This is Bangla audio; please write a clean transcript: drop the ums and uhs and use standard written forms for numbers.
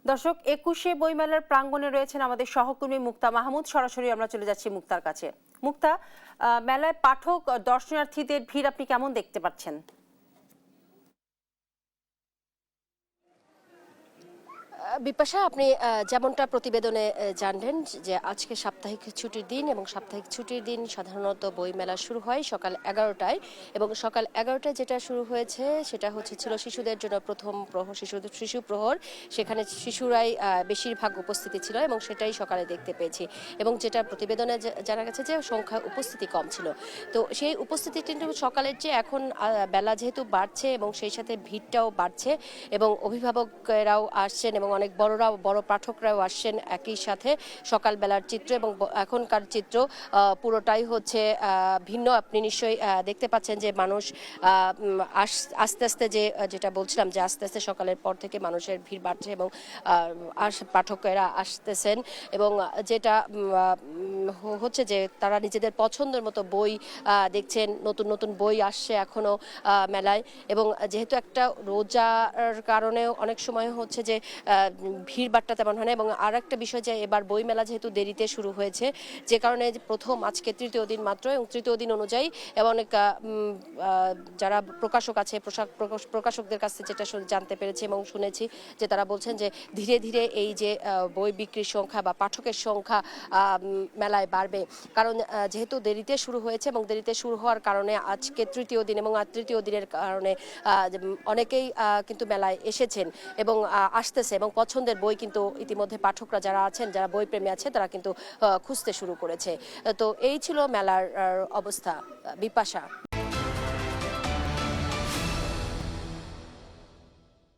দর্শক, ২১শে বইমেলার প্রাঙ্গণে রয়েছেন আমাদের সহকর্মী মুক্তা মাহমুদ। সরাসরি আমরা চলে যাচ্ছি মুক্তার কাছে। মুক্তা, মেলায় পাঠক দর্শনার্থীদের ভিড় আপনি কেমন দেখতে পাচ্ছেন? বিপাশা, আপনি যেমনটা প্রতিবেদনে জানলেন যে আজকে সাপ্তাহিক ছুটির দিন এবং সাপ্তাহিক ছুটির দিন সাধারণত বইমেলা শুরু হয় সকাল 11টায় এবং সকাল 11টায় যেটা শুরু হয়েছে সেটা ছিল শিশুদের জন্য প্রথম প্রহর, শিশু প্রহর। সেখানে শিশুরাই বেশিরভাগ উপস্থিতি ছিল এবং সেটাই সকালে দেখতে পেয়েছি এবং যেটা প্রতিবেদনে জানা গেছে যে সংখ্যায় উপস্থিতি কম ছিল। তো সেই উপস্থিতি কিন্তু সকালের চেয়ে এখন বেলা যেহেতু বাড়ছে এবং সেই সাথে ভিড়টাও বাড়ছে এবং অভিভাবকেরাও আসছেন এবং অনেক বড় পাঠকরাও আসছেন একই সাথে। সকালবেলার চিত্র এবং এখনকার চিত্র পুরোটাই ভিন্ন। আপনি নিশ্চয়ই দেখতে পাচ্ছেন যে মানুষ আস্তে আস্তে যেটা বলছিলাম যে আস্তে আস্তে সকালের পর থেকে মানুষের ভিড় বাড়ছে এবং পাঠকেরা আসতেছেন এবং যেটা হচ্ছে যে তারা নিজেদের পছন্দের মতো বই দেখছেন। নতুন নতুন বই আসছে এখনো মেলায় এবং যেহেতু একটা রোজার কারণে অনেক সময় হচ্ছে যে ভিড় বাট্টা তেমন হয় না। এবং আর একটা বিষয় যে এবার বইমেলা যেহেতু দেরিতে শুরু হয়েছে, যে কারণে প্রথম আজকে তৃতীয় দিন মাত্র এবং তৃতীয় দিন অনুযায়ী এবং অনেক যারা প্রকাশক আছে প্রকাশকদের কাছে যেটা জানতে পেরেছি এবং শুনেছি যে তারা বলছেন যে ধীরে ধীরে এই যে বই বিক্রির সংখ্যা বা পাঠকের সংখ্যা মেলায় বাড়বে। কারণ যেহেতু দেরিতে শুরু হয়েছে এবং দেরিতে শুরু হওয়ার কারণে আজকে তৃতীয় দিন এবং তৃতীয় দিনের কারণে অনেকেই কিন্তু মেলায় এসেছেন এবং আসতেছে এবং পছন্দের বই কিন্তু ইতিমধ্যে পাঠকরা যারা আছেন, যারা বই প্রেমী আছে, তারা কিন্তু খুঁজতে শুরু করেছে। তো এই ছিল মেলার অবস্থা। বিপাশা।